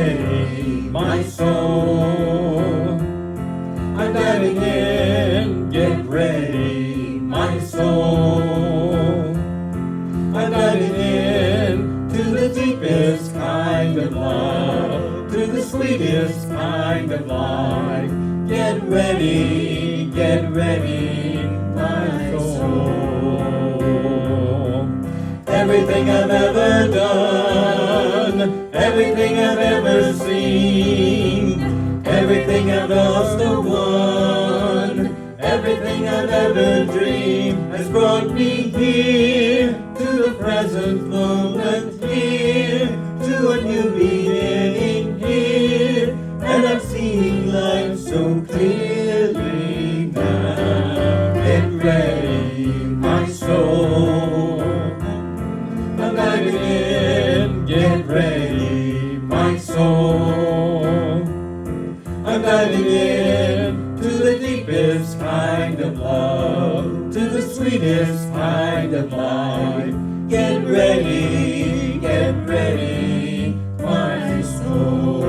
ready, my soul. I'm diving in, get ready, my soul. I'm diving in to the deepest kind of love, to the sweetest kind of life. Get ready, my soul. Everything I've ever done, everything I've ever seen, everything I've lost or won, everything I've ever dreamed has brought me here, to the present moment here, to a new beginning here, and I'm seeing life so clearly now. Get ready, my soul. I'm diving in, get ready, my soul. I'm diving in to the deepest kind of love, to the sweetest kind of life. Get ready, my soul.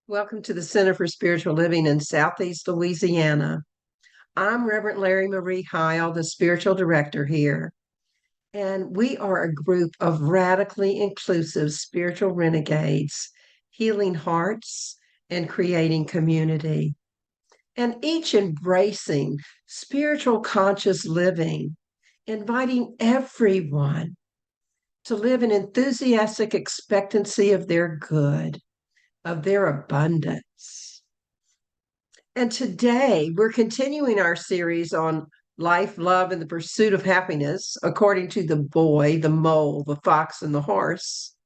Welcome to the Center for Spiritual Living in Southeast Louisiana. I'm Reverend Larrye-Marie Heil, the spiritual director here, and we are a group of radically inclusive spiritual renegades, healing hearts and creating community, and each embracing spiritual conscious living, inviting everyone to live in enthusiastic expectancy of their good, of their abundance. And today we're continuing our series on life, love, and the pursuit of happiness, according to the boy, the mole, the fox, and the horse.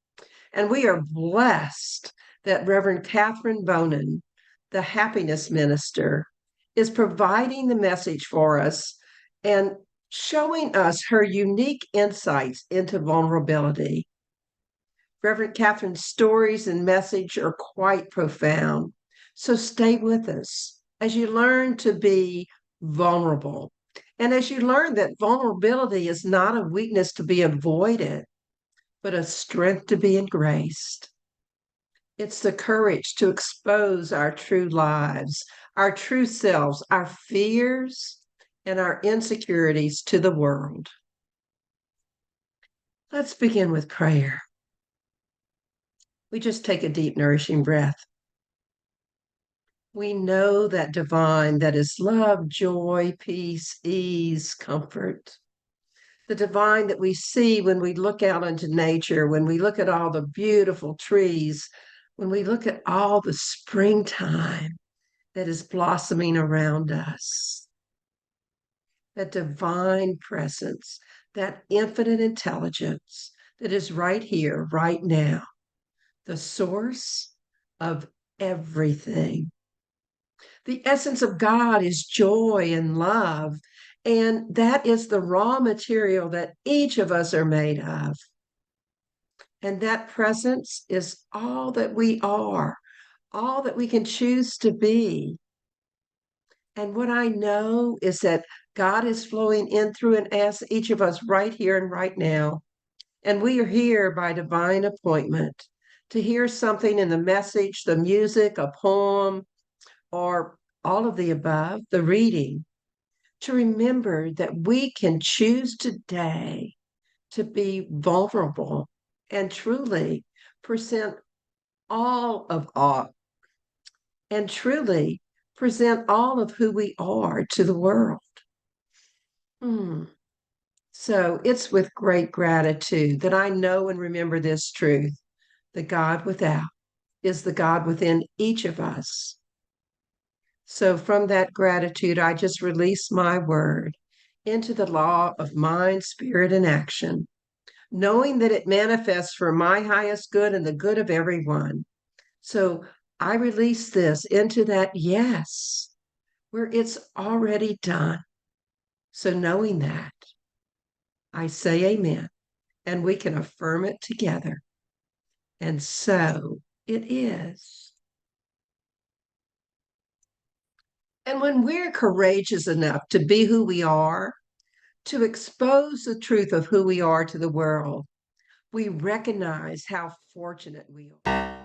And we are blessed that Reverend Catherine Bonin, the happiness minister, is providing the message for us and showing us her unique insights into vulnerability. Reverend Catherine's stories and message are quite profound. So stay with us as you learn to be vulnerable. And as you learn that vulnerability is not a weakness to be avoided, but a strength to be embraced. It's the courage to expose our true lives, our true selves, our fears, and our insecurities to the world. Let's begin with prayer. We just take a deep, nourishing breath. We know that divine that is love, joy, peace, ease, comfort. The divine that we see when we look out into nature, when we look at all the beautiful trees, when we look at all the springtime that is blossoming around us. That divine presence, that infinite intelligence that is right here, right now. The source of everything. The essence of God is joy and love, and that is the raw material that each of us are made of. And that presence is all that we are, all that we can choose to be. And what I know is that God is flowing in through and as each of us right here and right now. And we are here by divine appointment to hear something in the message, the music, a poem, or all of the above, the reading, to remember that we can choose today to be vulnerable and truly present all of and truly present all of who we are to the world. So it's with great gratitude that I know and remember this truth. The God without is the God within each of us. So from that gratitude, I just release my word into the law of mind, spirit, and action, knowing that it manifests for my highest good and the good of everyone. So I release this into that yes, where it's already done. So knowing that, I say amen, and we can affirm it together. And so it is. And when we're courageous enough to be who we are, to expose the truth of who we are to the world, we recognize how fortunate we are.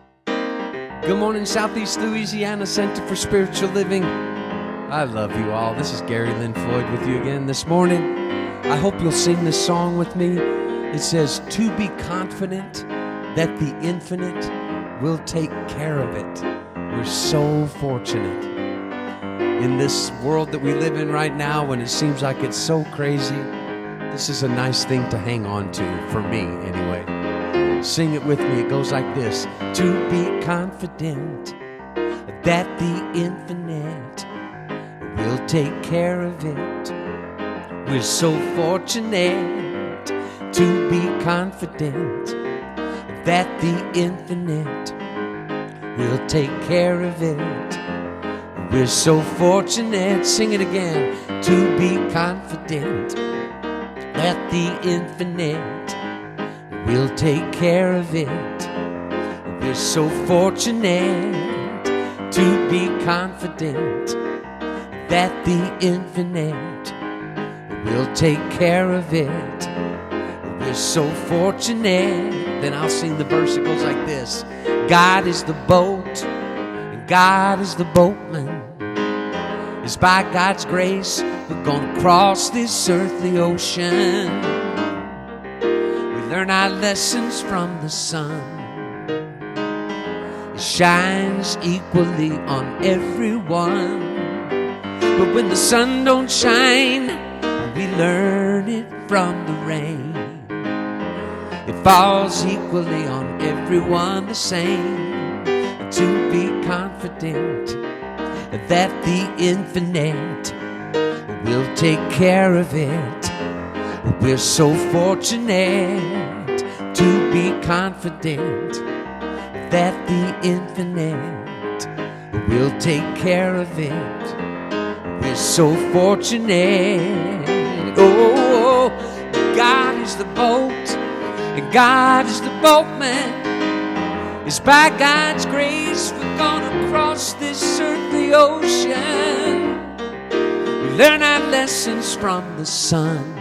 Good morning, Southeast Louisiana Center for Spiritual Living. I love you all. This is Lynn Floyd with you again this morning. I hope you'll sing this song with me. It says, to be confident that the infinite will take care of it. We're so fortunate. In this world that we live in right now, when it seems like it's so crazy, this is a nice thing to hang on to, for me anyway. Sing it with me. It goes like this. To be confident that the infinite will take care of it. We're so fortunate to be confident that the infinite will take care of it. We're so fortunate, sing it again, to be confident that the infinite will take care of it. We're so fortunate to be confident that the infinite will take care of it. We're so fortunate. Then I'll sing the verse that goes like this. God is the boat, and God is the boatman. It's by God's grace we're gonna cross this earthly ocean. Learn our lessons from the sun. It shines equally on everyone. But when the sun don't shine, we learn it from the rain. It falls equally on everyone the same. To be confident that the infinite will take care of it. We're so fortunate to be confident that the infinite will take care of it. We're so fortunate. Oh, God is the boat, and God is the boatman. It's by God's grace we're gonna cross this earthly ocean. We learn our lessons from the sun.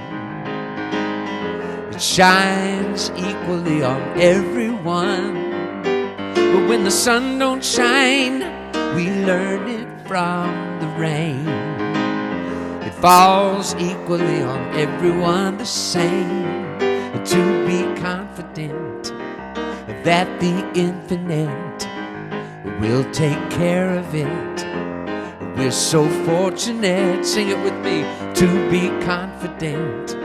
Shines equally on everyone. But when the sun don't shine, we learn it from the rain. It falls equally on everyone the same. To be confident that the infinite will take care of it. We're so fortunate, sing it with me, to be confident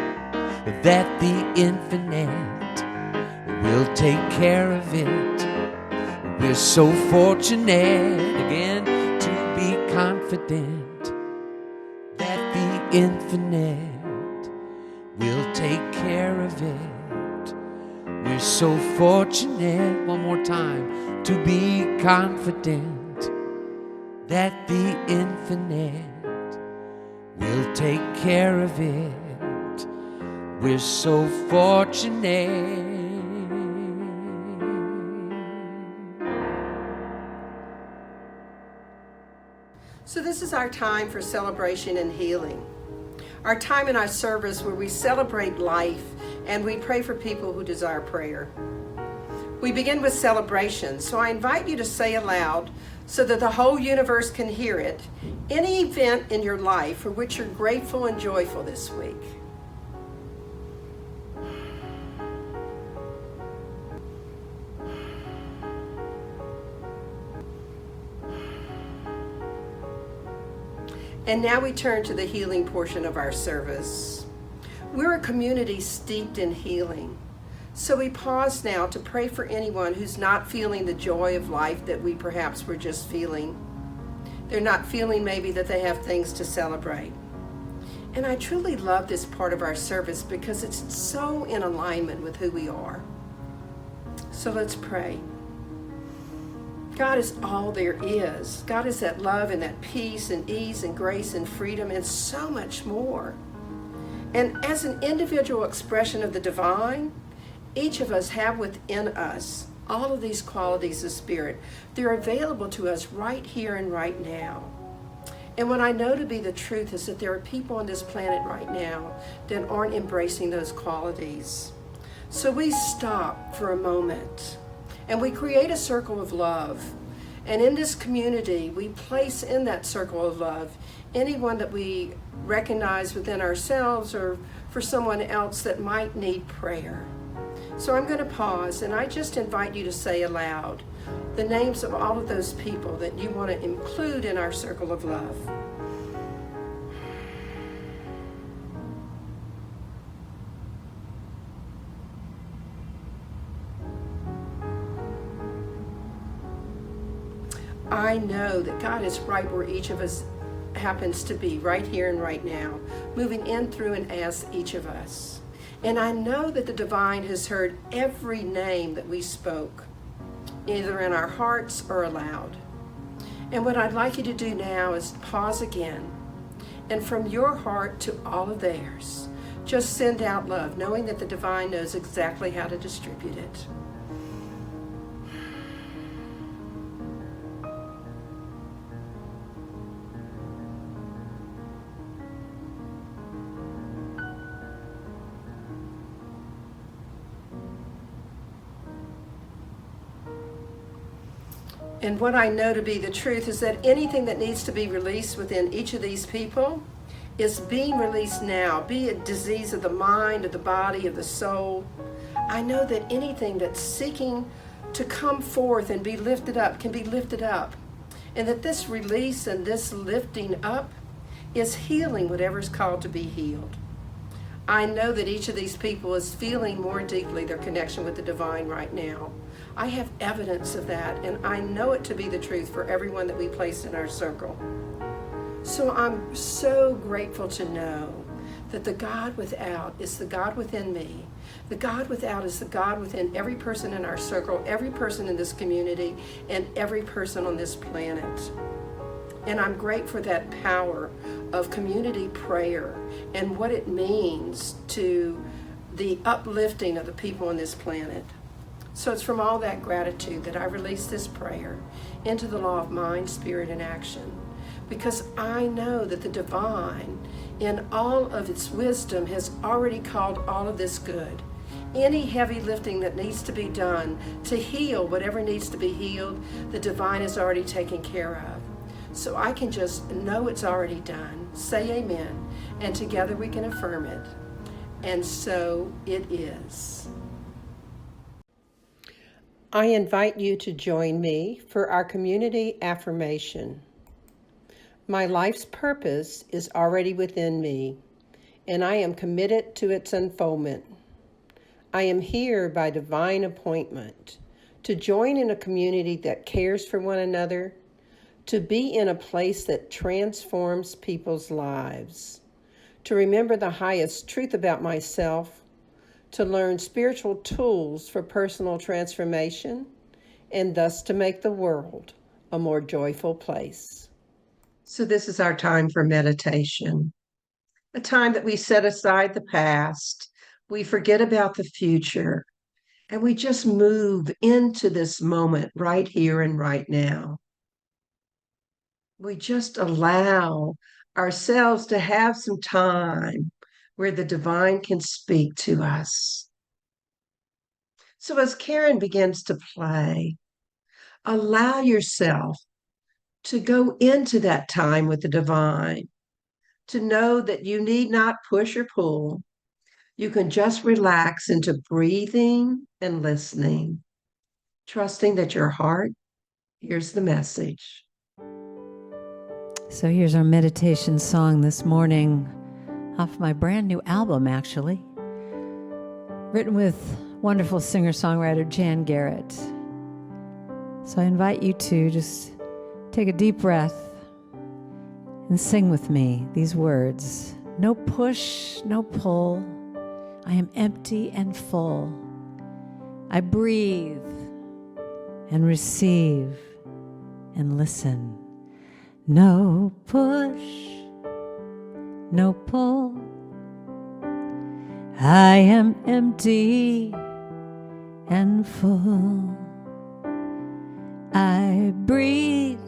that the infinite will take care of it. We're so fortunate, again, to be confident that the infinite will take care of it. We're so fortunate, one more time, to be confident that the infinite will take care of it. We're so fortunate. So this is our time for celebration and healing. Our time in our service where we celebrate life and we pray for people who desire prayer. We begin with celebration, so I invite you to say aloud, so that the whole universe can hear it, any event in your life for which you're grateful and joyful this week. And now we turn to the healing portion of our service. We're a community steeped in healing. So we pause now to pray for anyone who's not feeling the joy of life that we perhaps were just feeling. They're not feeling maybe that they have things to celebrate. And I truly love this part of our service because it's so in alignment with who we are. So let's pray. God is all there is. God is that love and that peace and ease and grace and freedom and so much more. And as an individual expression of the divine, each of us have within us all of these qualities of spirit. They're available to us right here and right now. And what I know to be the truth is that there are people on this planet right now that aren't embracing those qualities. So we stop for a moment and we create a circle of love. And in this community, we place in that circle of love anyone that we recognize within ourselves or for someone else that might need prayer. So I'm going to pause and I just invite you to say aloud the names of all of those people that you want to include in our circle of love. I know that God is right where each of us happens to be, right here and right now, moving in, through, and as each of us. And I know that the divine has heard every name that we spoke, either in our hearts or aloud. And what I'd like you to do now is pause again, and from your heart to all of theirs, just send out love, knowing that the divine knows exactly how to distribute it. And what I know to be the truth is that anything that needs to be released within each of these people is being released now, be it disease of the mind, of the body, of the soul. I know that anything that's seeking to come forth and be lifted up can be lifted up. And that this release and this lifting up is healing whatever's called to be healed. I know that each of these people is feeling more deeply their connection with the divine right now. I have evidence of that, and I know it to be the truth for everyone that we place in our circle. So I'm so grateful to know that the God without is the God within me. The God without is the God within every person in our circle, every person in this community, and every person on this planet. And I'm grateful for that power of community prayer and what it means to the uplifting of the people on this planet. So it's from all that gratitude that I release this prayer into the law of mind, spirit, and action. Because I know that the divine, in all of its wisdom, has already called all of this good. Any heavy lifting that needs to be done to heal whatever needs to be healed, the divine has already taken care of. So I can just know it's already done, say amen, and together we can affirm it. And so it is. I invite you to join me for our community affirmation. My life's purpose is already within me, and I am committed to its unfoldment. I am here by divine appointment to join in a community that cares for one another, to be in a place that transforms people's lives, to remember the highest truth about myself, to learn spiritual tools for personal transformation, and thus to make the world a more joyful place. So this is our time for meditation, a time that we set aside the past, we forget about the future, and we just move into this moment right here and right now. We just allow ourselves to have some time where the divine can speak to us. So as Karen begins to play, allow yourself to go into that time with the divine, to know that you need not push or pull. You can just relax into breathing and listening, trusting that your heart hears the message. So here's our meditation song this morning off my brand new album, actually, written with wonderful singer-songwriter Jan Garrett. So I invite you to just take a deep breath and sing with me these words. No push, no pull. I am empty and full. I breathe and receive and listen. No push, no pull. I am empty and full. breathe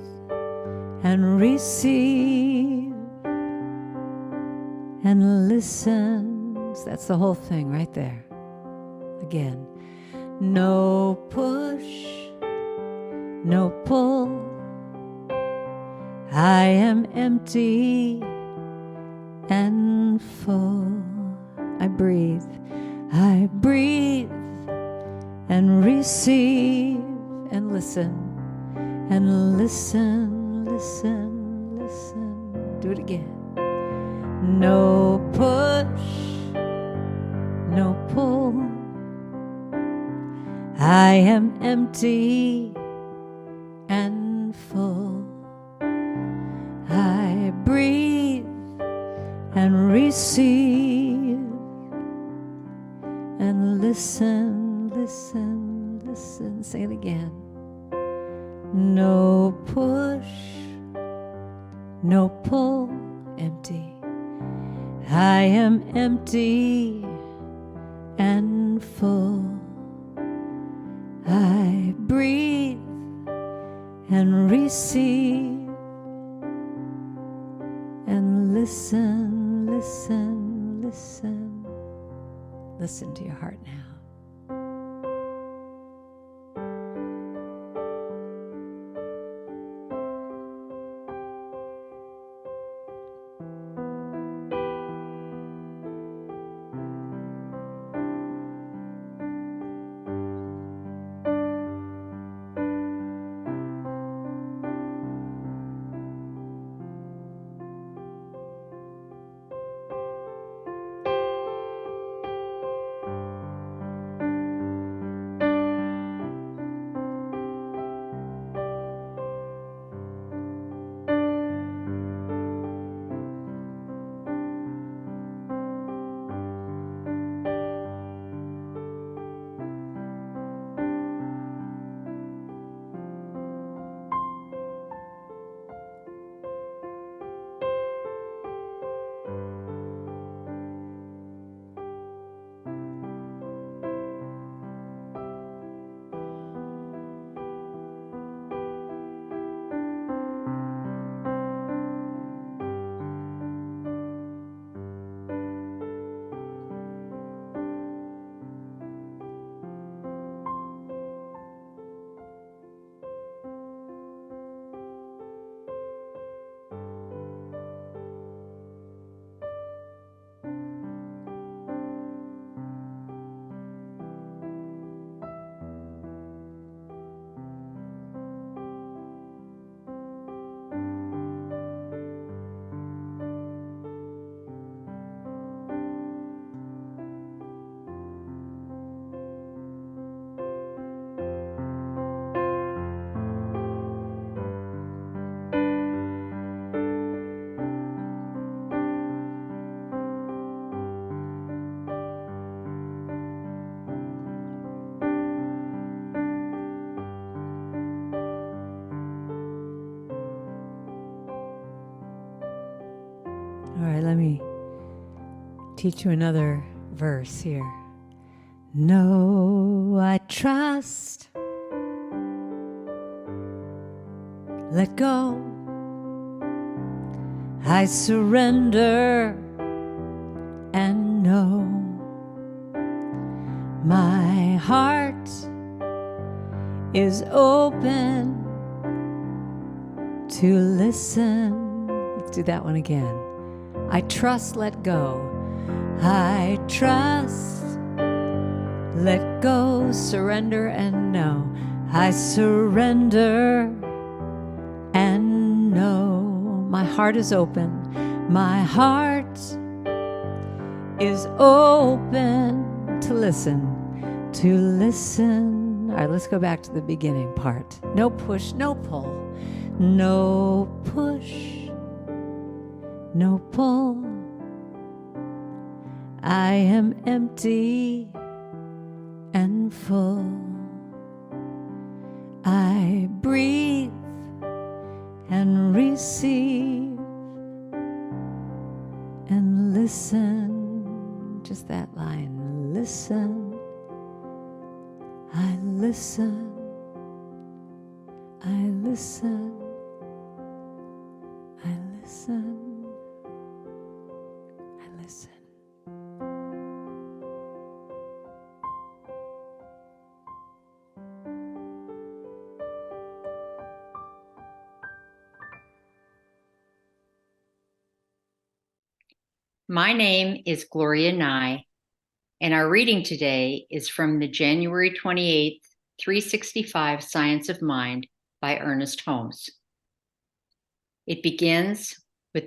and receive and listen. That's the whole thing right there. Again, no push, no pull. I am empty and full. I breathe and receive and listen and listen, listen, listen. Do it again. No push, no pull. I am empty and full. I breathe and receive and listen, listen, listen. Say it again. No push, no pull, empty. I am empty and full. I breathe and receive and listen, listen, listen. Listen to your heart now. All right, let me teach you another verse here. No, I trust. Let go. I surrender and know. My heart is open to listen. Let's do that one again. I trust, let go. I trust, let go, surrender and know. I surrender and know. My heart is open. My heart is open to listen, to listen. All right, let's go back to the beginning part. No push, no pull. No push, no pull. I am empty and full. I breathe and receive and listen. Just that line. Listen. I listen. I listen. listen, I listen, I listen. My name is Gloria Nye, and our reading today is from the January 28th, 365 Science of Mind by Ernest Holmes. It begins with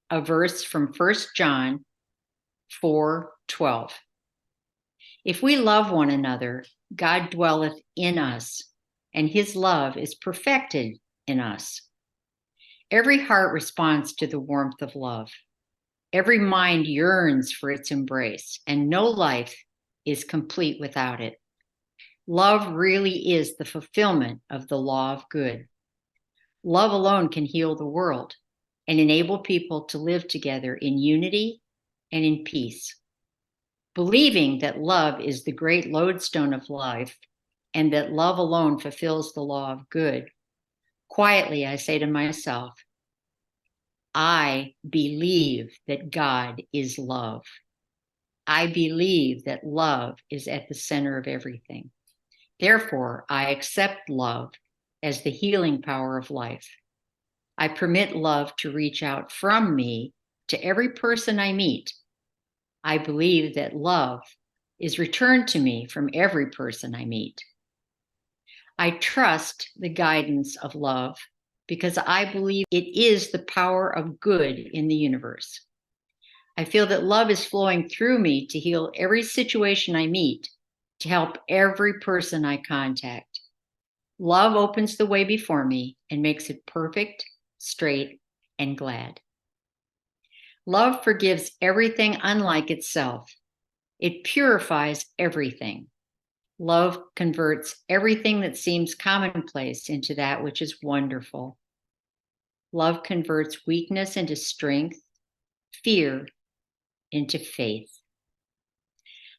a verse from 1 John 4:12. If we love one another, God dwelleth in us, and his love is perfected in us. Every heart responds to the warmth of love. Every mind yearns for its embrace, and no life is complete without it. Love really is the fulfillment of the law of good. Love alone can heal the world and enable people to live together in unity and in peace. Believing that love is the great lodestone of life and that love alone fulfills the law of good, quietly I say to myself, I believe that God is love. I believe that love is at the center of everything. Therefore, I accept love as the healing power of life. I permit love to reach out from me to every person I meet. I believe that love is returned to me from every person I meet. I trust the guidance of love because I believe it is the power of good in the universe. I feel that love is flowing through me to heal every situation I meet, to help every person I contact. Love opens the way before me and makes it perfect, straight, and glad. Love forgives everything unlike itself. It purifies everything. Love converts everything that seems commonplace into that which is wonderful. Love converts weakness into strength, fear into faith.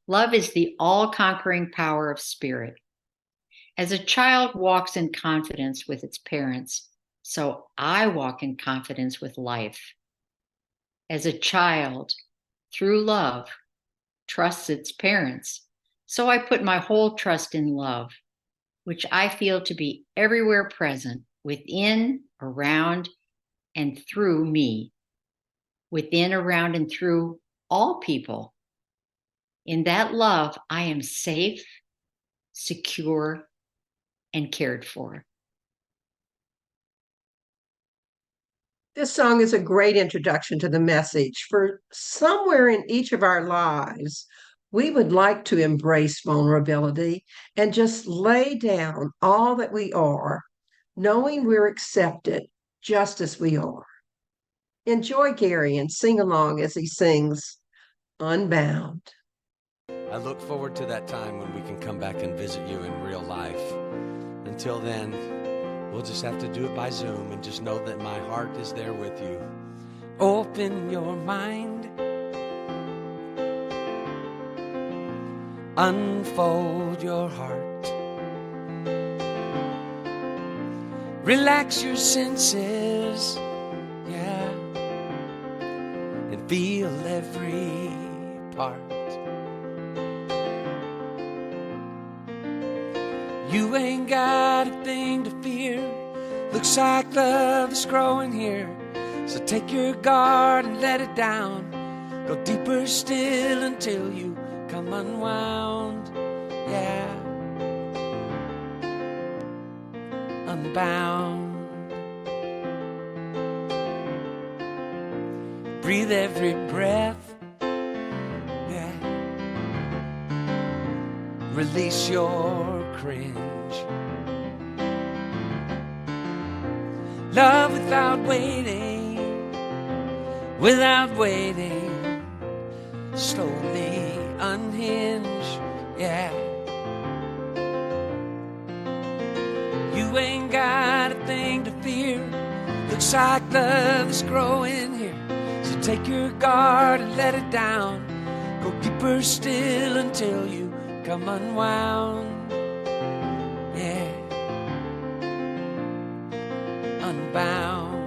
Love is the all-conquering power of spirit. As a child walks in confidence with its parents, so I walk in confidence with life. As a child, through love, trusts its parents, so I put my whole trust in love, which I feel to be everywhere present, within, around, and through me, within, around, and through all people. In that love, I am safe, secure, and cared for. This song is a great introduction to the message. For somewhere in each of our lives, we would like to embrace vulnerability and just lay down all that we are, knowing we're accepted just as we are. Enjoy Gary and sing along as he sings Unbound. I look forward to that time when we can come back and visit you in real life. Until then, we'll just have to do it by Zoom and just know that my heart is there with you. Open your mind. Unfold your heart. Relax your senses, yeah, and feel every part. You ain't got a thing to fear. Looks like love is growing here. So take your guard and let it down. Go deeper still until you come unwound, yeah, unbound. Breathe every breath, yeah. Release your cringe. Love without waiting, slowly unhinge, yeah. You ain't got a thing to fear. Looks like love is growing here. So take your guard and let it down. Go deeper still until you come unwound, yeah, unbound.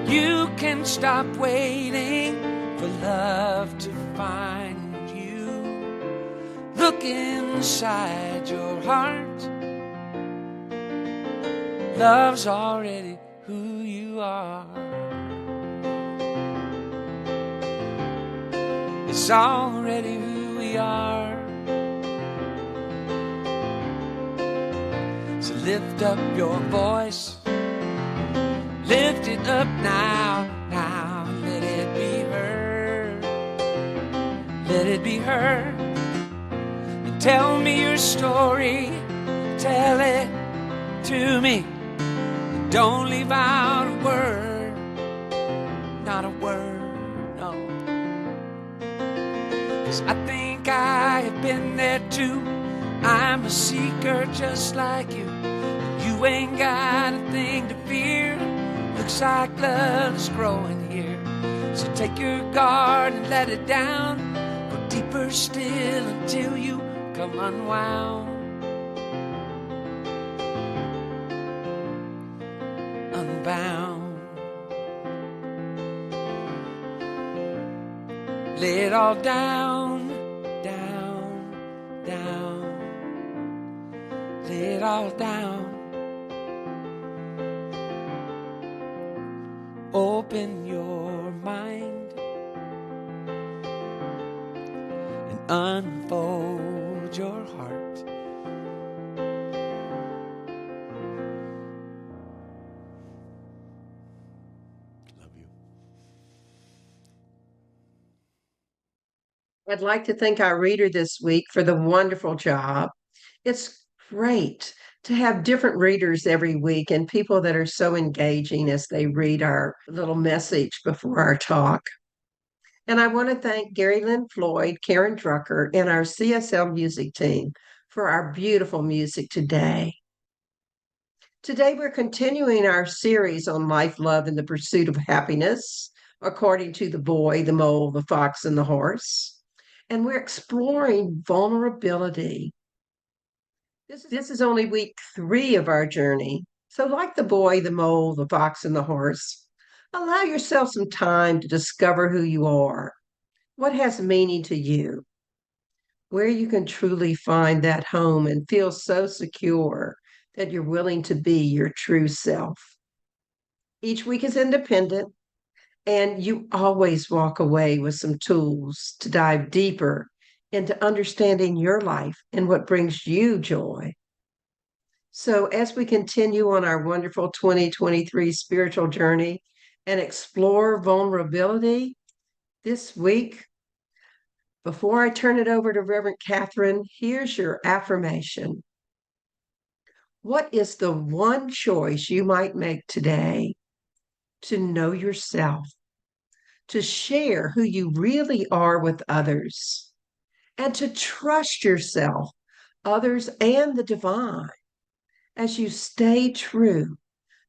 You can stop waiting for love to find you. Look inside your heart. Love's already who you are. It's already who we are. So lift up your voice. Lift it up now, now. Let it be heard. Let it be heard. And tell me your story. Tell it to me. And don't leave out a word. Not a word, no. 'Cause I think I have been there too. I'm a seeker just like you. You ain't got a thing to fear. Looks like love is growing here. So take your guard and let it down. Go deeper still until you come unwound. Unbound. Lay it all down, down, down. Lay it all down. Open your mind and unfold your heart. Love you. I'd like to thank our reader this week for the wonderful job. It's great to have different readers every week and people that are so engaging as they read our little message before our talk. And I want to thank Lynn Floyd, Karen Drucker, and our CSL music team for our beautiful music today. Today, we're continuing our series on life, love, and the pursuit of happiness, according to the boy, the mole, the fox, and the horse. And we're exploring vulnerability. This is only week 3 of our journey. So like the boy, the mole, the fox, and the horse, allow yourself some time to discover who you are, what has meaning to you, where you can truly find that home and feel so secure that you're willing to be your true self. Each week is independent, and you always walk away with some tools to dive deeper into understanding your life and what brings you joy. So, as we continue on our wonderful 2023 spiritual journey and explore vulnerability this week, before I turn it over to Reverend Catherine, here's your affirmation. What is the one choice you might make today to know yourself, to share who you really are with others, and to trust yourself, others, and the divine as you stay true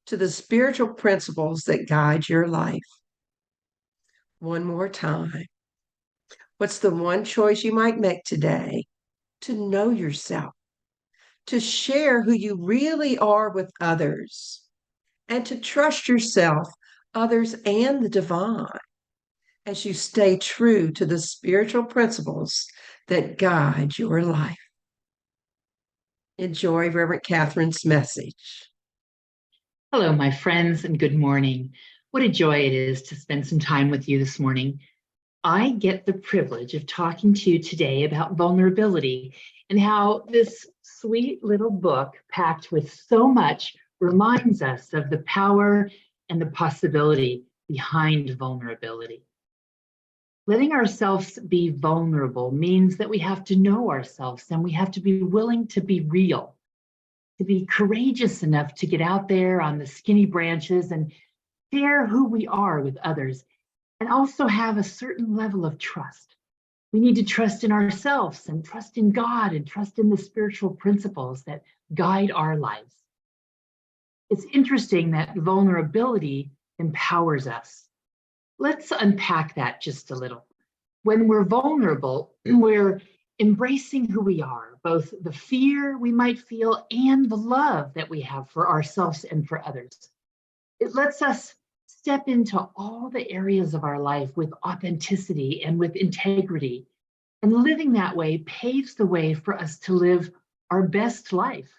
to the spiritual principles that guide your life? One more time. What's the one choice you might make today to know yourself, to share who you really are with others, and to trust yourself, others, and the divine as you stay true to the spiritual principles that guide your life? Enjoy Reverend Catherine's message. Hello, my friends, and good morning. What a joy it is to spend some time with you this morning. I get the privilege of talking to you today about vulnerability and how this sweet little book packed with so much reminds us of the power and the possibility behind vulnerability. Letting ourselves be vulnerable means that we have to know ourselves and we have to be willing to be real, to be courageous enough to get out there on the skinny branches and share who we are with others, and also have a certain level of trust. We need to trust in ourselves and trust in God and trust in the spiritual principles that guide our lives. It's interesting that vulnerability empowers us. Let's unpack that just a little. When we're vulnerable, we're embracing who we are, both the fear we might feel and the love that we have for ourselves and for others. It lets us step into all the areas of our life with authenticity and with integrity. And living that way paves the way for us to live our best life.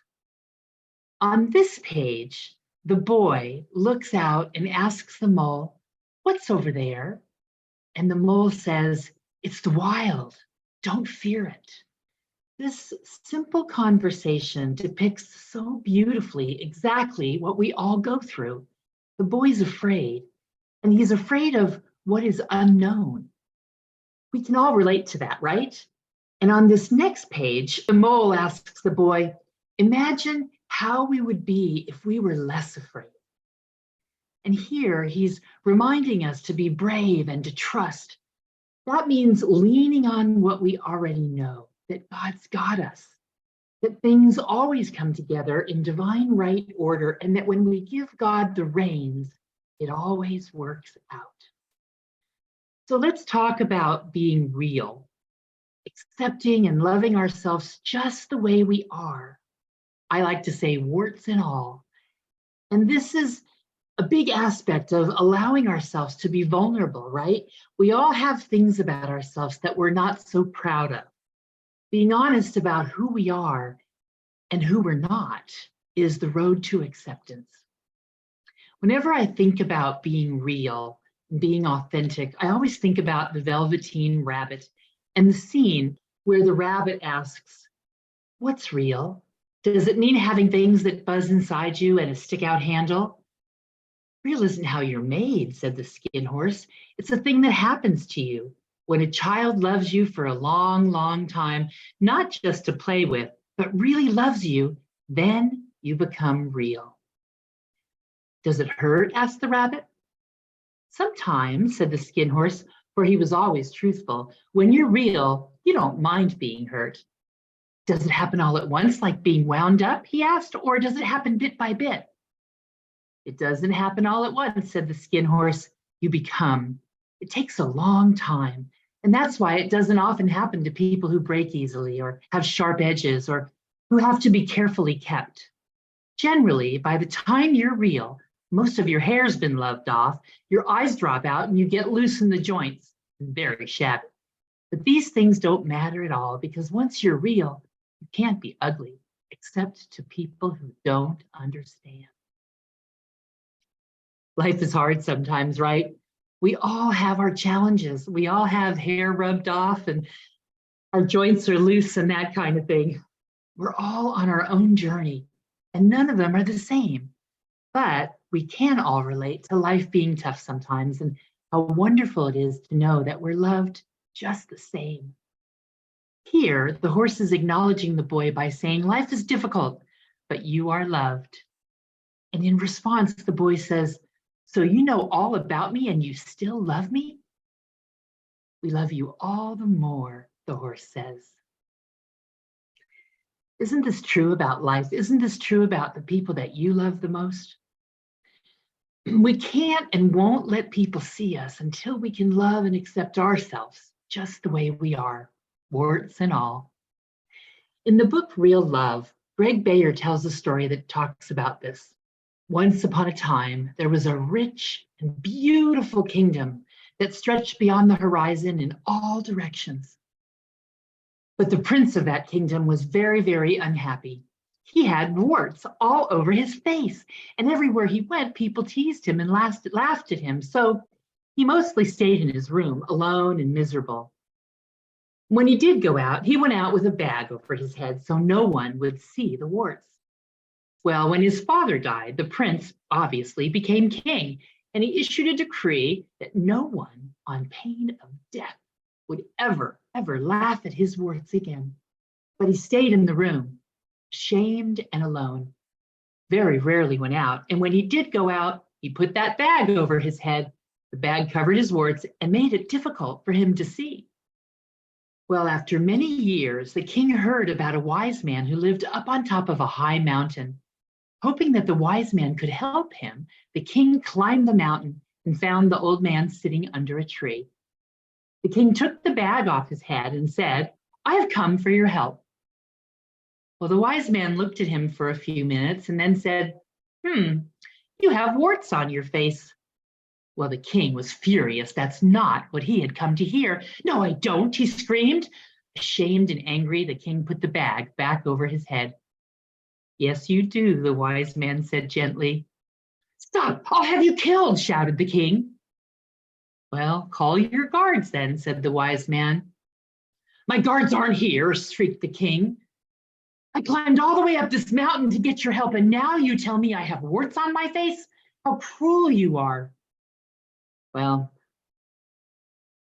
On this page, the boy looks out and asks the mole, "What's over there?" And the mole says, "It's the wild. Don't fear it." This simple conversation depicts so beautifully exactly what we all go through. The boy's afraid, and he's afraid of what is unknown. We can all relate to that, right? And on this next page, the mole asks the boy, "Imagine how we would be if we were less afraid." And here he's reminding us to be brave and to trust. That means leaning on what we already know, that God's got us, that things always come together in divine right order, and that when we give God the reins, it always works out. So let's talk about being real, accepting and loving ourselves just the way we are. I like to say warts and all. And this is a big aspect of allowing ourselves to be vulnerable, right? We all have things about ourselves that we're not so proud of. Being honest about who we are and who we're not is the road to acceptance. Whenever I think about being real and being authentic, I always think about the Velveteen Rabbit and the scene where the rabbit asks, "What's real? Does it mean having things that buzz inside you and a stick-out handle?" "Real isn't how you're made," said the skin horse. "It's a thing that happens to you when a child loves you for a long, long time, not just to play with, but really loves you, then you become real." "Does it hurt?" asked the rabbit. "Sometimes," said the skin horse, for he was always truthful. "When you're real, you don't mind being hurt." "Does it happen all at once, like being wound up?" he asked, "or does it happen bit by bit?" "It doesn't happen all at once," said the skin horse. "You become. It takes a long time. And that's why it doesn't often happen to people who break easily or have sharp edges or who have to be carefully kept. Generally, by the time you're real, most of your hair's been loved off, your eyes drop out, and you get loose in the joints and very shabby. But these things don't matter at all, because once you're real, you can't be ugly, except to people who don't understand. Life is hard sometimes, right? We all have our challenges. We all have hair rubbed off and our joints are loose and that kind of thing. We're all on our own journey, and none of them are the same. But we can all relate to life being tough sometimes, and how wonderful it is to know that we're loved just the same. Here, the horse is acknowledging the boy by saying, "Life is difficult, but you are loved." And in response, the boy says, "So you know all about me and you still love me?" "We love you all the more," the horse says. Isn't this true about life? Isn't this true about the people that you love the most? We can't and won't let people see us until we can love and accept ourselves just the way we are, warts and all. In the book Real Love, Greg Bayer tells a story that talks about this. Once upon a time, there was a rich and beautiful kingdom that stretched beyond the horizon in all directions. But the prince of that kingdom was very, very unhappy. He had warts all over his face, and everywhere he went, people teased him and laughed at him. So he mostly stayed in his room, alone and miserable. When he did go out, he went out with a bag over his head so no one would see the warts. Well, when his father died, the prince obviously became king, and he issued a decree that no one, on pain of death, would ever laugh at his warts again. But he stayed in the room, shamed and alone, very rarely went out. And when he did go out, he put that bag over his head. The bag covered his warts and made it difficult for him to see. Well, after many years, the king heard about a wise man who lived up on top of a high mountain. Hoping that the wise man could help him, the king climbed the mountain and found the old man sitting under a tree. The king took the bag off his head and said, I have come for your help. Well, the wise man looked at him for a few minutes and then said, you have warts on your face. Well, the king was furious. That's not what he had come to hear. No, I don't, he screamed. Ashamed and angry, the king put the bag back over his head. Yes, you do, the wise man said gently. Stop, I'll have you killed, shouted the king. Well, call your guards then, said the wise man. My guards aren't here, shrieked the king. I climbed all the way up this mountain to get your help, and now you tell me I have warts on my face? How cruel you are. Well,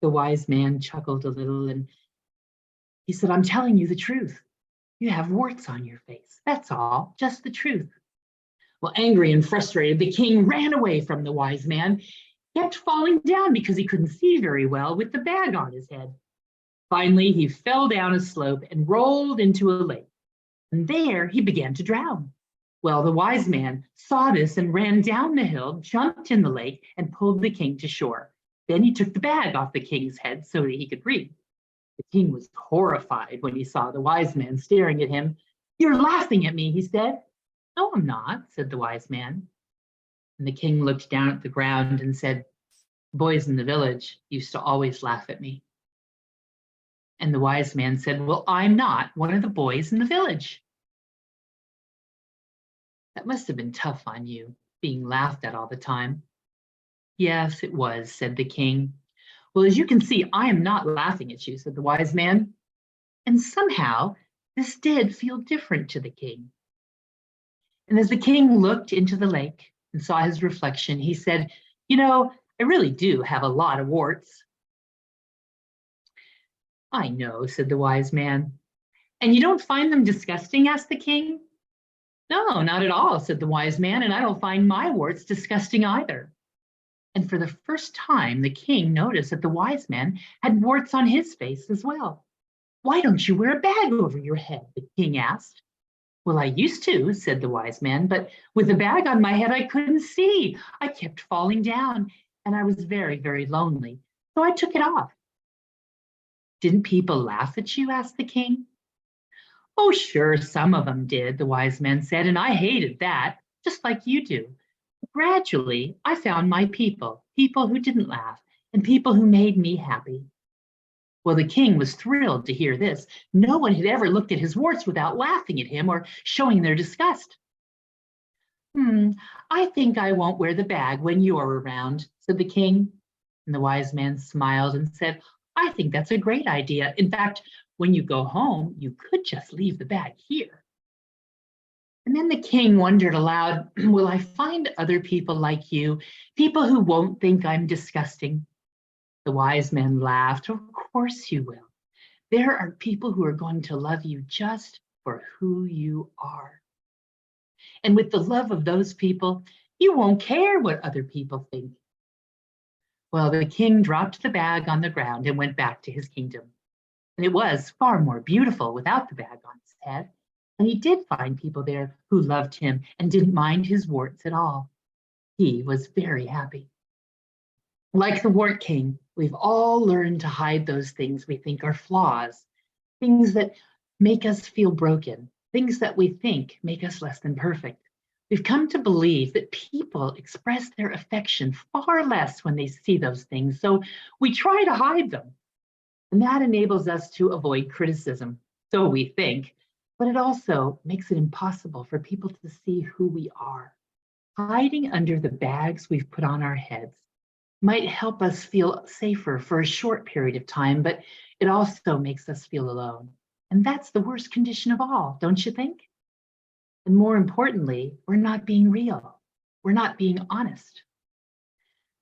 the wise man chuckled a little and he said, I'm telling you the truth. You have warts on your face. That's all, just the truth. Well, angry and frustrated, the king ran away from the wise man, kept falling down because he couldn't see very well with the bag on his head. Finally, he fell down a slope and rolled into a lake. And there he began to drown. Well, the wise man saw this and ran down the hill, jumped in the lake, and pulled the king to shore. Then he took the bag off the king's head so that he could breathe. The king was horrified when he saw the wise man staring at him. You're laughing at me, he said. No, I'm not, said the wise man. And the king looked down at the ground and said, boys in the village used to always laugh at me. And the wise man said, well, I'm not one of the boys in the village. That must have been tough on you, being laughed at all the time. Yes, it was, said the king. Well, as you can see, I am not laughing at you, said the wise man. And somehow this did feel different to the king. And as the king looked into the lake and saw his reflection, he said, you know, I really do have a lot of warts. I know, said the wise man. And you don't find them disgusting, asked the king. No, not at all, said the wise man, and I don't find my warts disgusting either. And for the first time, the king noticed that the wise man had warts on his face as well. Why don't you wear a bag over your head? The king asked. Well, I used to, said the wise man, but with the bag on my head, I couldn't see. I kept falling down, and I was very, very lonely, so I took it off. Didn't people laugh at you? Asked the king. Oh, sure, some of them did, the wise man said, and I hated that, just like you do. Gradually, I found my people who didn't laugh, and people who made me happy. Well, the king was thrilled to hear this. No one had ever looked at his warts without laughing at him or showing their disgust. I think I won't wear the bag when you're around, said the king. And the wise man smiled and said, I think that's a great idea. In fact, when you go home, you could just leave the bag here. And then the king wondered aloud, will I find other people like you, people who won't think I'm disgusting? The wise man laughed. Of course you will. There are people who are going to love you just for who you are. And with the love of those people, you won't care what other people think. Well, the king dropped the bag on the ground and went back to his kingdom. And it was far more beautiful without the bag on his head. And he did find people there who loved him and didn't mind his warts at all. He was very happy. Like the wart king, we've all learned to hide those things we think are flaws, things that make us feel broken, things that we think make us less than perfect. We've come to believe that people express their affection far less when they see those things, so we try to hide them. And that enables us to avoid criticism, so we think, but it also makes it impossible for people to see who we are. Hiding under the bags we've put on our heads might help us feel safer for a short period of time, but it also makes us feel alone. And that's the worst condition of all, don't you think? And more importantly, we're not being real. We're not being honest.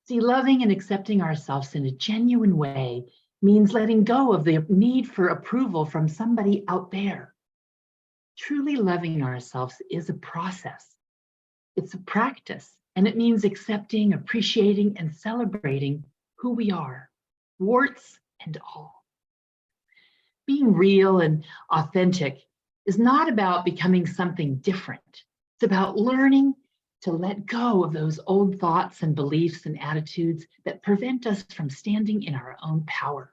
See, loving and accepting ourselves in a genuine way means letting go of the need for approval from somebody out there. Truly loving ourselves is a process. It's a practice, and it means accepting, appreciating, and celebrating who we are, warts and all. Being real and authentic is not about becoming something different. It's about learning to let go of those old thoughts and beliefs and attitudes that prevent us from standing in our own power.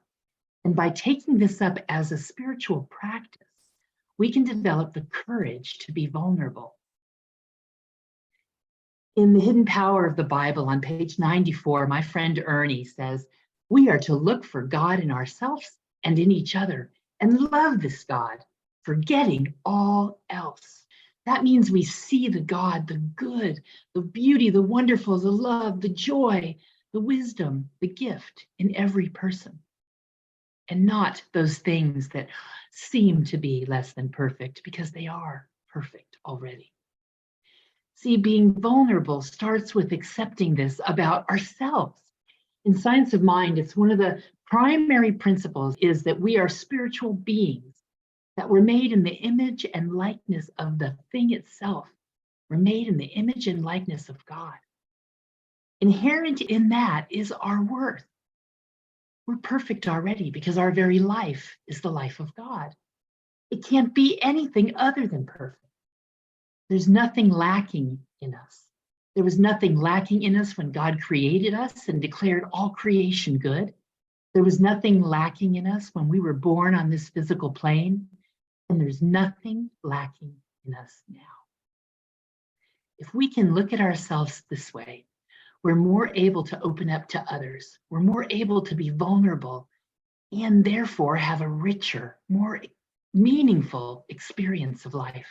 And by taking this up as a spiritual practice, we can develop the courage to be vulnerable. In The Hidden Power of the Bible on page 94, my friend Ernie says, we are to look for God in ourselves and in each other and love this God, forgetting all else. That means we see the God, the good, the beauty, the wonderful, the love, the joy, the wisdom, the gift in every person, and not those things that seem to be less than perfect, because they are perfect already. See, being vulnerable starts with accepting this about ourselves. In Science of Mind, it's one of the primary principles is that we are spiritual beings, that we're made in the image and likeness of the thing itself. We're made in the image and likeness of God. Inherent in that is our worth. We're perfect already because our very life is the life of God. It can't be anything other than perfect. There's nothing lacking in us. There was nothing lacking in us when God created us and declared all creation good. There was nothing lacking in us when we were born on this physical plane, and there's nothing lacking in us now. If we can look at ourselves this way, we're more able to open up to others. We're more able to be vulnerable and therefore have a richer, more meaningful experience of life.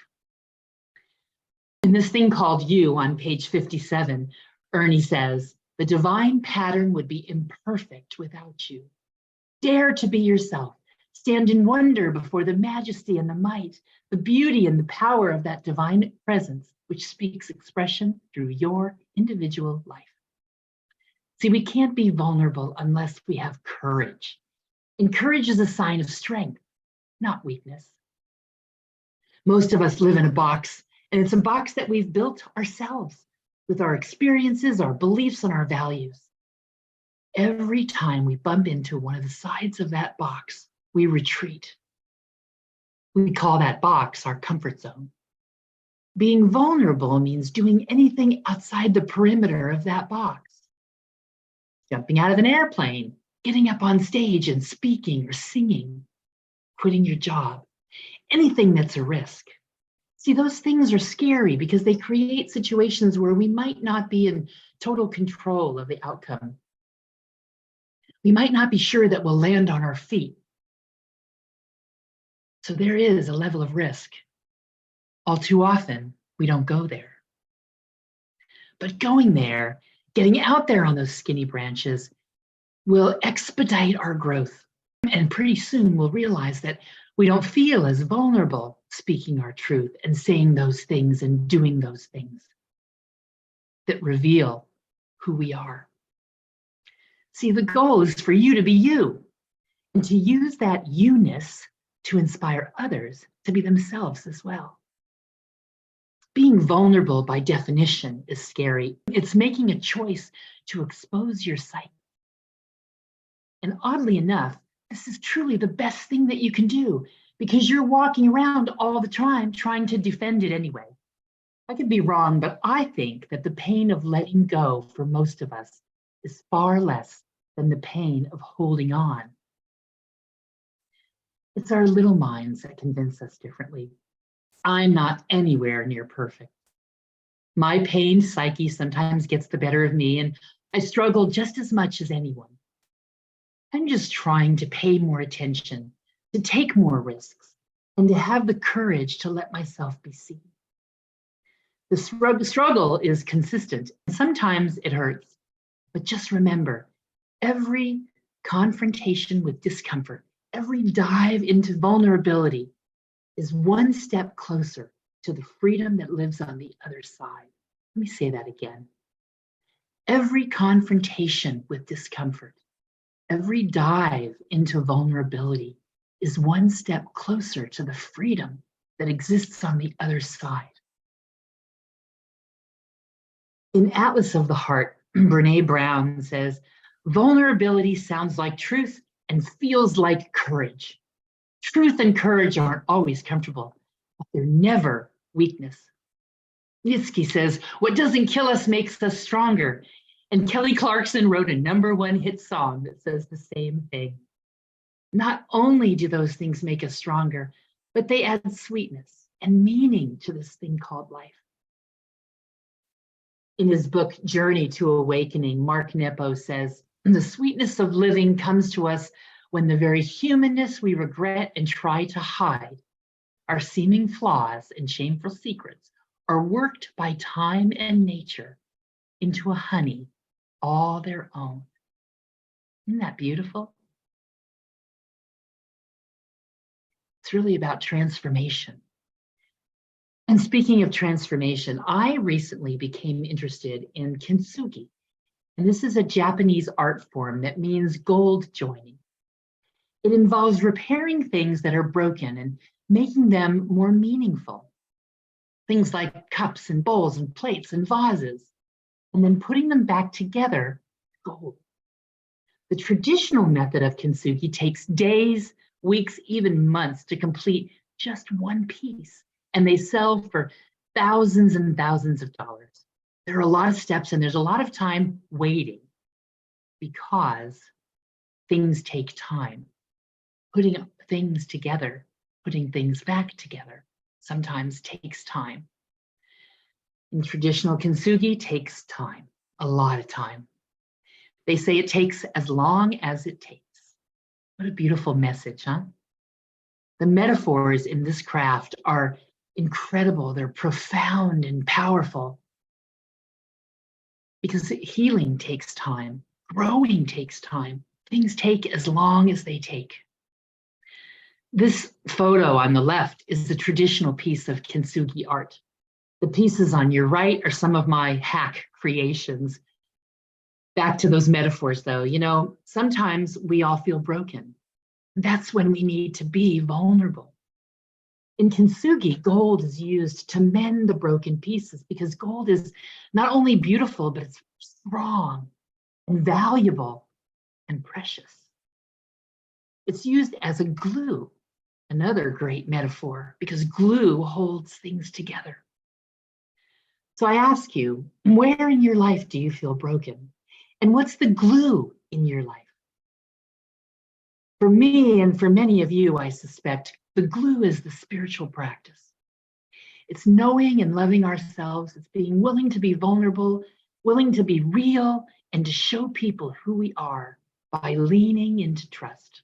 In this thing called You on page 57, Ernie says, the divine pattern would be imperfect without you. Dare to be yourself. Stand in wonder before the majesty and the might, the beauty and the power of that divine presence, which speaks expression through your individual life. See, we can't be vulnerable unless we have courage. And courage is a sign of strength, not weakness. Most of us live in a box, and it's a box that we've built ourselves with our experiences, our beliefs, and our values. Every time we bump into one of the sides of that box, we retreat. We call that box our comfort zone. Being vulnerable means doing anything outside the perimeter of that box. Jumping out of an airplane, getting up on stage and speaking or singing, quitting your job, anything that's a risk. See, those things are scary because they create situations where we might not be in total control of the outcome. We might not be sure that we'll land on our feet. So there is a level of risk. All too often, we don't go there. But going there, getting out there on those skinny branches, will expedite our growth. And pretty soon we'll realize that we don't feel as vulnerable speaking our truth and saying those things and doing those things that reveal who we are. See, the goal is for you to be you and to use that you-ness to inspire others to be themselves as well. Being vulnerable by definition is scary. It's making a choice to expose your psyche. And oddly enough, this is truly the best thing that you can do because you're walking around all the time trying to defend it anyway. I could be wrong, but I think that the pain of letting go for most of us is far less than the pain of holding on. It's our little minds that convince us differently. I'm not anywhere near perfect. My pained psyche sometimes gets the better of me, and I struggle just as much as anyone. I'm just trying to pay more attention, to take more risks, and to have the courage to let myself be seen. The struggle is consistent. Sometimes it hurts, but just remember, every confrontation with discomfort, every dive into vulnerability is one step closer to the freedom that lives on the other side. Let me say that again. Every confrontation with discomfort, every dive into vulnerability is one step closer to the freedom that exists on the other side. In Atlas of the Heart, Brene Brown says, vulnerability sounds like truth and feels like courage. Truth and courage aren't always comfortable, but they're never weakness. Nietzsche says, what doesn't kill us makes us stronger. And Kelly Clarkson wrote a #1 hit song that says the same thing. Not only do those things make us stronger, but they add sweetness and meaning to this thing called life. In his book, Journey to Awakening, Mark Nepo says, the sweetness of living comes to us when the very humanness we regret and try to hide, our seeming flaws and shameful secrets, are worked by time and nature into a honey all their own. Isn't that beautiful? It's really about transformation. And speaking of transformation, I recently became interested in kintsugi. And this is a Japanese art form that means gold joining. It involves repairing things that are broken and making them more meaningful. Things like cups and bowls and plates and vases, and then putting them back together, gold. The traditional method of kintsugi takes days, weeks, even months to complete just one piece, and they sell for thousands and thousands of dollars. There are a lot of steps and there's a lot of time waiting because things take time. Putting things together, putting things back together sometimes takes time. And traditional kintsugi takes time, a lot of time. They say it takes as long as it takes. What a beautiful message, huh? The metaphors in this craft are incredible. They're profound and powerful. Because healing takes time, growing takes time. Things take as long as they take. This photo on the left is the traditional piece of kintsugi art. The pieces on your right are some of my hack creations. Back to those metaphors though, you know, sometimes we all feel broken. That's when we need to be vulnerable. In kintsugi, gold is used to mend the broken pieces because gold is not only beautiful, but it's strong and valuable and precious. It's used as a glue, another great metaphor, because glue holds things together. So I ask you, where in your life do you feel broken? And what's the glue in your life? For me and for many of you, I suspect, the glue is the spiritual practice. It's knowing and loving ourselves. It's being willing to be vulnerable, willing to be real, and to show people who we are by leaning into trust.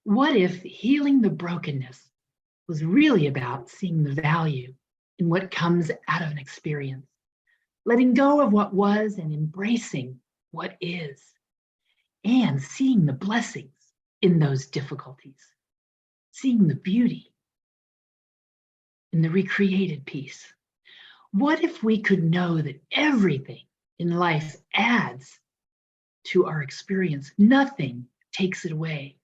What if healing the brokenness was really about seeing the value in what comes out of an experience, letting go of what was and embracing what is, and seeing the blessings in those difficulties, seeing the beauty in the recreated piece? What if we could know that everything in life adds to our experience? Nothing takes it away.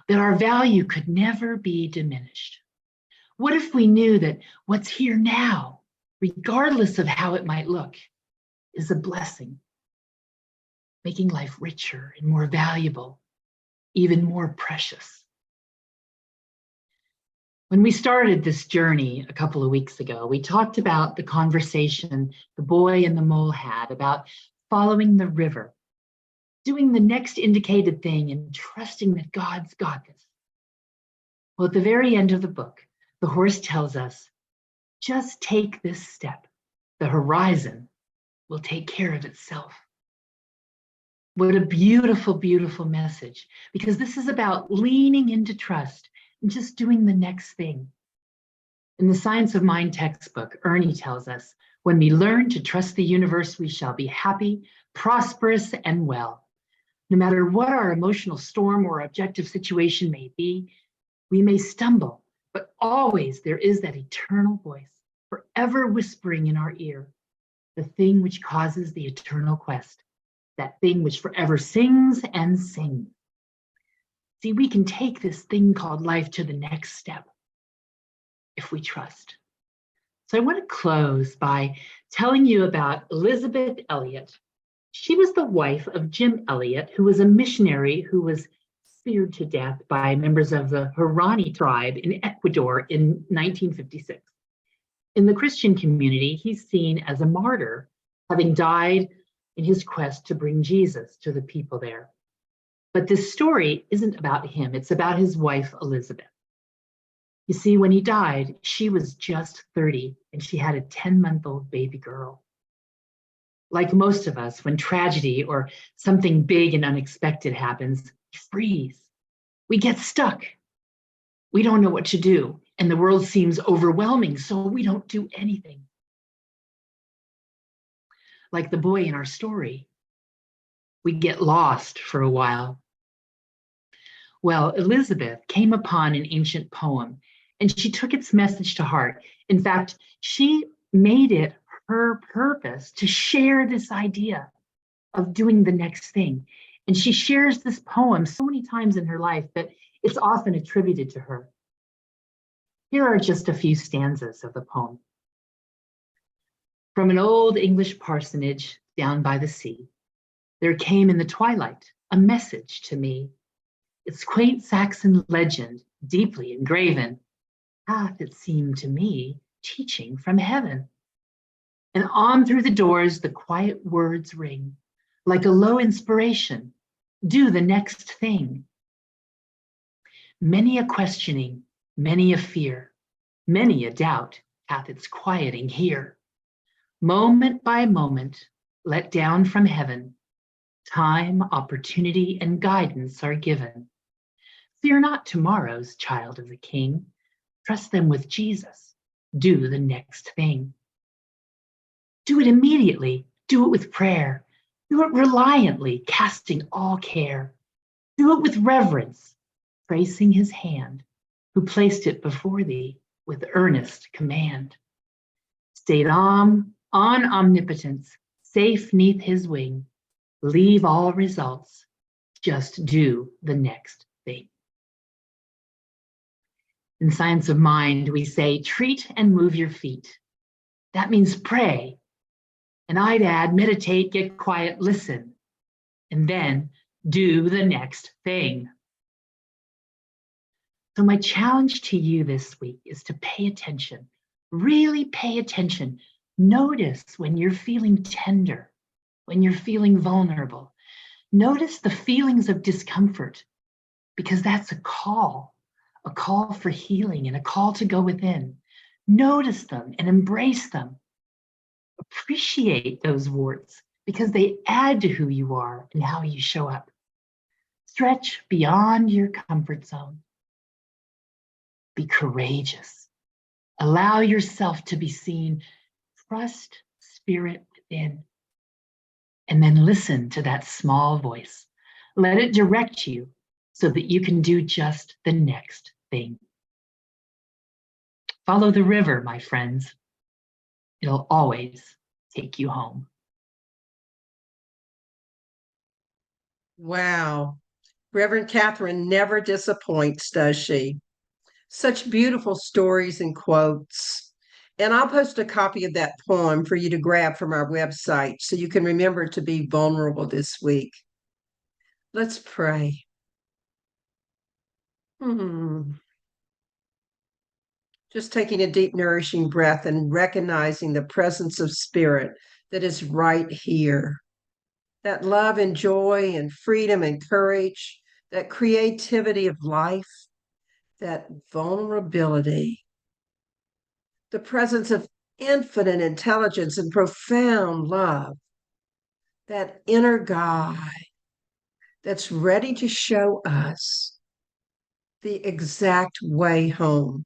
That our value could never be diminished. What if we knew that what's here now, regardless of how it might look, is a blessing, making life richer and more valuable, even more precious? When we started this journey a couple of weeks ago, we talked about the conversation the boy and the mole had about following the river, doing the next indicated thing and trusting that God's got this. Well, at the very end of the book, the horse tells us, just take this step. The horizon will take care of itself. What a beautiful, beautiful message, because this is about leaning into trust and just doing the next thing. In the Science of Mind textbook, Ernie tells us, when we learn to trust the universe, we shall be happy, prosperous, and well. No matter what our emotional storm or objective situation may be, we may stumble, but always there is that eternal voice, forever whispering in our ear, the thing which causes the eternal quest, that thing which forever sings and sings. See, we can take this thing called life to the next step if we trust. So I want to close by telling you about Elizabeth Elliot. She was the wife of Jim Elliot, who was a missionary who was speared to death by members of the Huaorani tribe in Ecuador in 1956. In the Christian community, he's seen as a martyr, having died in his quest to bring Jesus to the people there. But this story isn't about him. It's about his wife, Elizabeth. You see, when he died, she was just 30 and she had a 10-month-old baby girl. Like most of us, when tragedy or something big and unexpected happens, we freeze. We get stuck. We don't know what to do, and the world seems overwhelming, so we don't do anything. Like the boy in our story, we get lost for a while. Well, Elizabeth came upon an ancient poem, and she took its message to heart. In fact, she made it her purpose to share this idea of doing the next thing. And she shares this poem so many times in her life that it's often attributed to her. Here are just a few stanzas of the poem. From an old English parsonage down by the sea, there came in the twilight a message to me. Its quaint Saxon legend, deeply engraven, hath, it seemed to me, teaching from heaven. And on through the doors the quiet words ring, like a low inspiration, do the next thing. Many a questioning, many a fear, many a doubt hath its quieting here. Moment by moment, let down from heaven, time, opportunity, and guidance are given. Fear not tomorrows, child of the King. Trust them with Jesus. Do the next thing. Do it immediately. Do it with prayer. Do it reliantly, casting all care. Do it with reverence, tracing his hand, who placed it before thee with earnest command. Stayed on omnipotence, safe neath his wing. Leave all results, just do the next thing. In Science of Mind, we say, treat and move your feet. That means pray. And I'd add, meditate, get quiet, listen, and then do the next thing. So my challenge to you this week is to pay attention, really pay attention. Notice when you're feeling tender, when you're feeling vulnerable. Notice the feelings of discomfort, because that's a call for healing and a call to go within. Notice them and embrace them. Appreciate those warts because they add to who you are and how you show up. Stretch beyond your comfort zone. Be courageous. Allow yourself to be seen. Trust spirit within. And then listen to that small voice. Let it direct you so that you can do just the next thing. Follow the river, my friends. It'll always take you home. Wow. Reverend Catherine never disappoints, does she? Such beautiful stories and quotes. And I'll post a copy of that poem for you to grab from our website so you can remember to be vulnerable this week. Let's pray. Just taking a deep, nourishing breath and recognizing the presence of spirit that is right here. That love and joy and freedom and courage, that creativity of life, that vulnerability, the presence of infinite intelligence and profound love, that inner guide that's ready to show us the exact way home,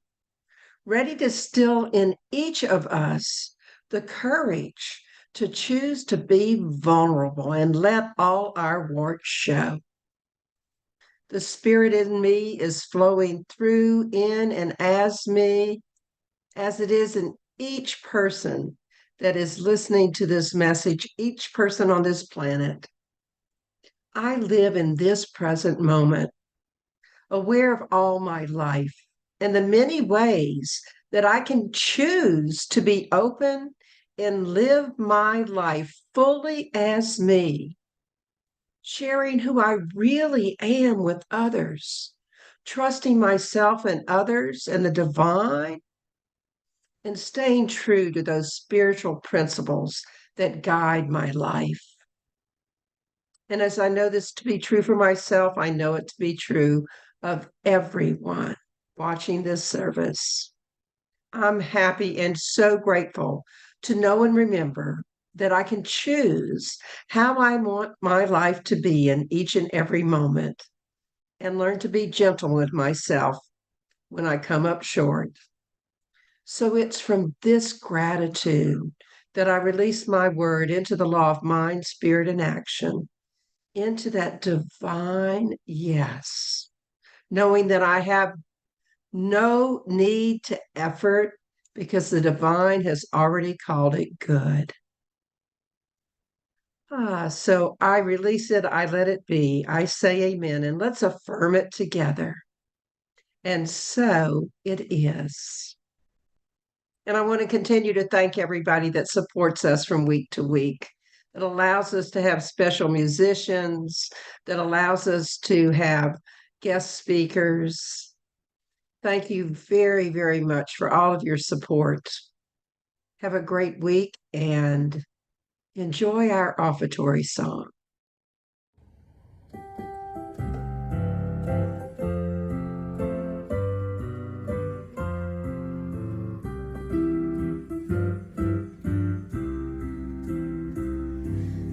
ready to still in each of us the courage to choose to be vulnerable and let all our warts show. The spirit in me is flowing through, in, and as me, as it is in each person that is listening to this message, each person on this planet. I live in this present moment, aware of all my life and the many ways that I can choose to be open and live my life fully as me, sharing who I really am with others, trusting myself and others and the divine, and staying true to those spiritual principles that guide my life. And as I know this to be true for myself, I know it to be true of everyone watching this service. I'm happy and so grateful to know and remember that I can choose how I want my life to be in each and every moment, and learn to be gentle with myself when I come up short. So it's from this gratitude that I release my word into the law of mind, spirit, and action, into that divine yes, knowing that I have no need to effort because the divine has already called it good. So I release it, I let it be, I say amen, and let's affirm it together. And so it is. And I want to continue to thank everybody that supports us from week to week. It allows us to have special musicians, that allows us to have guest speakers. Thank you very, very much for all of your support. Have a great week and enjoy our offertory song.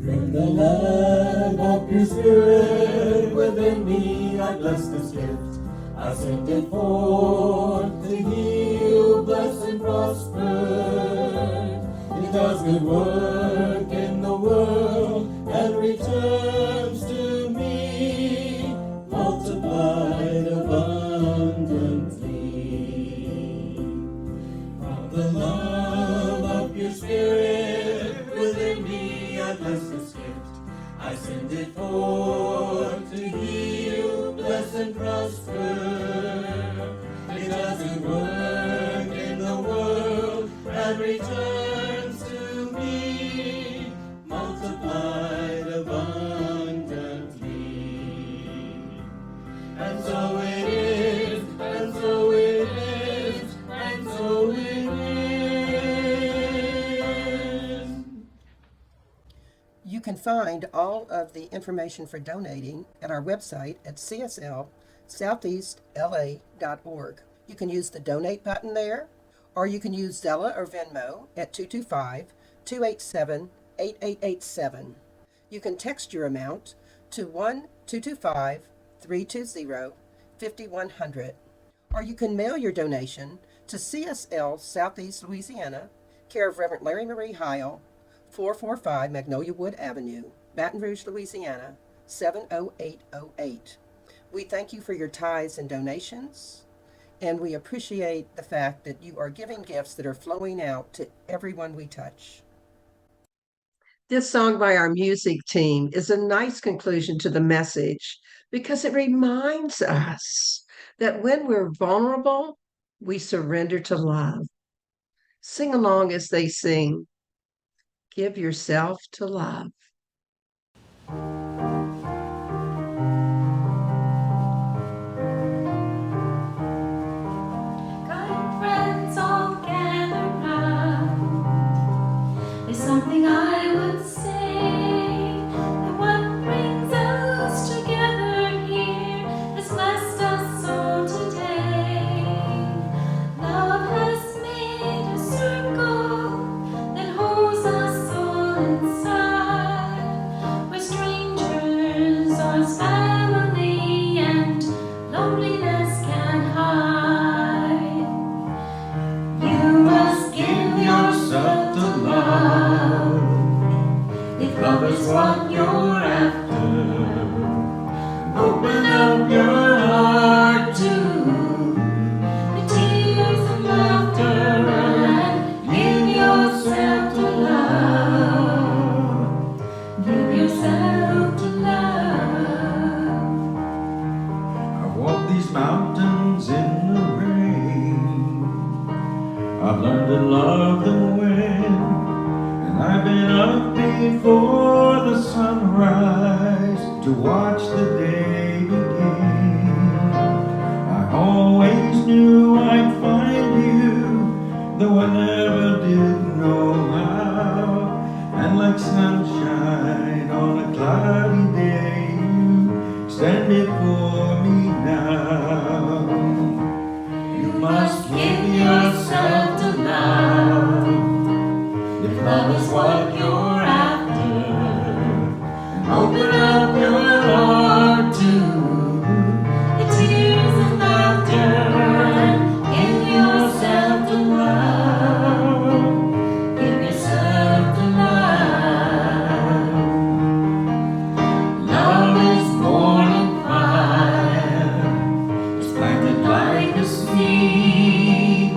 From the love of your spirit within me, I bless this gift. I send it forth to heal, bless, and prosper. It does good work in the world and returns to me, multiplied abundantly. From the love of your spirit within me, I bless this gift. I send it forth to heal, bless, and prosper. It does good work in the world and returns to me, multiplied abundantly. And so it is, and so it is, and so it is. You can find all of the information for donating at our website at CSL SoutheastLA.org. You can use the donate button there, or you can use Zella or Venmo at 225-287-8887. You can text your amount to 1-225-320-5100, or you can mail your donation to CSL Southeast Louisiana, care of Reverend Larrye-Marie Heil, 445 Magnolia Wood Avenue, Baton Rouge, Louisiana, 70808. We thank you for your tithes and donations, and we appreciate the fact that you are giving gifts that are flowing out to everyone we touch. This song by our music team is a nice conclusion to the message because it reminds us that when we're vulnerable, we surrender to love. Sing along as they sing. Give yourself to love. Kind friends all gather round. There's something I would say, that what brings us together here has blessed us all today. Love has made a circle that holds us all inside, where strangers are family and loneliness can hide. You must give yourself to love, if love is what you're after. Open up your heart to the tears and laughter, and give yourself to love. Give yourself to love. I've walked these mountains in the rain. I've learned to love the wind, and I've been up before the sunrise to watch the day begin. I always knew I'd find you, though I never did know how. And like sunshine on a cloudy day, stand before me now. You must give yourself to love. If love is what you're after, and open up your heart to the tears and laughter. Give yourself to love. Give yourself to love. Love is born in fire. It's planted like a seed.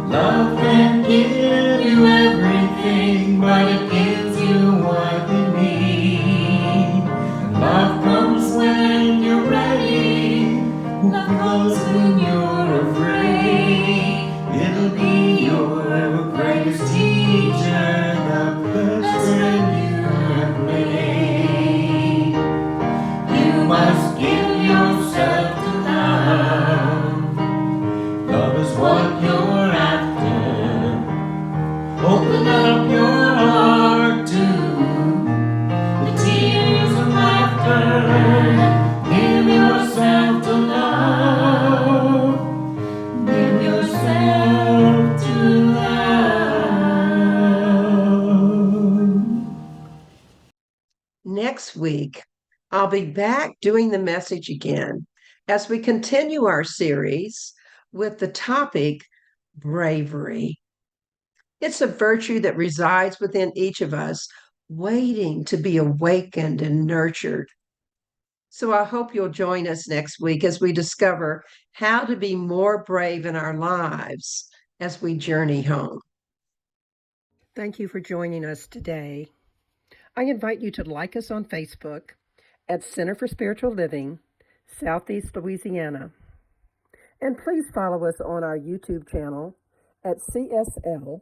Love can give you everything, but it gives you what you need. And love comes when you're ready. Love comes when you're afraid. It'll be your greatest teacher, the best friend you have made. You must give yourself to love. Love is what you're after. Open up your heart to the tears and laughter. Give yourself to love. Give yourself to love. Next week, I'll be back doing the message again as we continue our series with the topic bravery. It's a virtue that resides within each of us, waiting to be awakened and nurtured. So I hope you'll join us next week as we discover how to be more brave in our lives as we journey home. Thank you for joining us today. I invite you to like us on Facebook at Center for Spiritual Living, Southeast Louisiana. And please follow us on our YouTube channel at CSL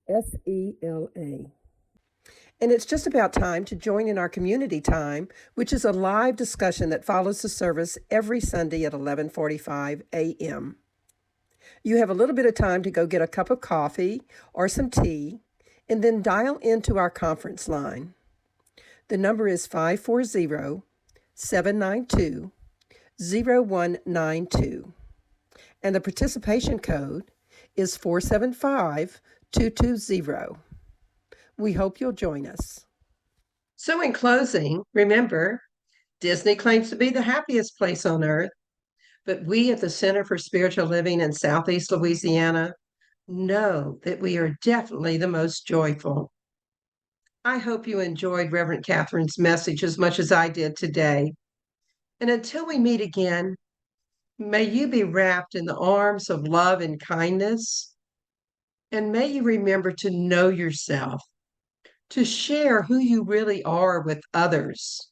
SELA. And it's just about time to join in our community time, which is a live discussion that follows the service every Sunday at 11:45 a.m. You have a little bit of time to go get a cup of coffee or some tea, and then dial into our conference line. The number is 540-792-0192, and the participation code is 475220. We hope you'll join us. So in closing, remember, Disney claims to be the happiest place on earth, but we at the Center for Spiritual Living in Southeast Louisiana know that we are definitely the most joyful. I hope you enjoyed Reverend Catherine's message as much as I did today. And until we meet again, may you be wrapped in the arms of love and kindness. And may you remember to know yourself, to share who you really are with others,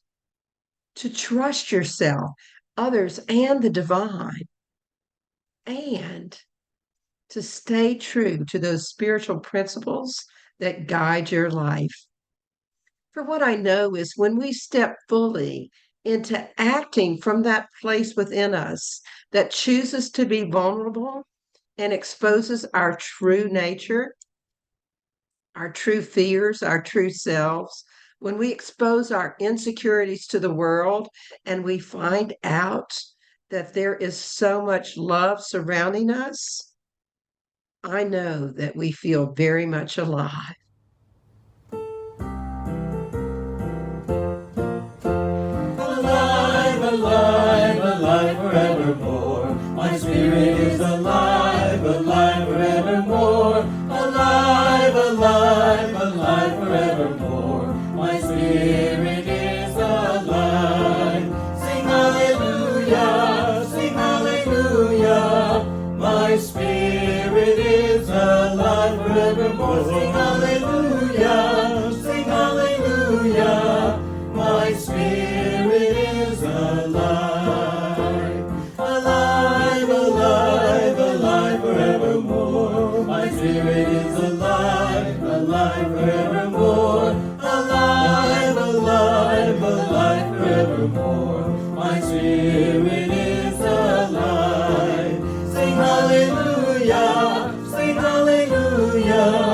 to trust yourself, others, and the divine, and to stay true to those spiritual principles that guide your life. For what I know is when we step fully into acting from that place within us that chooses to be vulnerable and exposes our true nature, our true fears, our true selves, when we expose our insecurities to the world and we find out that there is so much love surrounding us, I know that we feel very much alive. Alive, alive, alive forevermore. My spirit is alive, alive forevermore. Alive, alive, alive forevermore. My spirit is alive. Sing hallelujah, sing hallelujah. My spirit is alive forevermore. Sing hallelujah, sing hallelujah. My spirit is alive. Alive, alive, alive forevermore. My spirit is alive, alive forevermore. Alive, alive, alive forevermore. My spirit is alive. Sing hallelujah, sing hallelujah.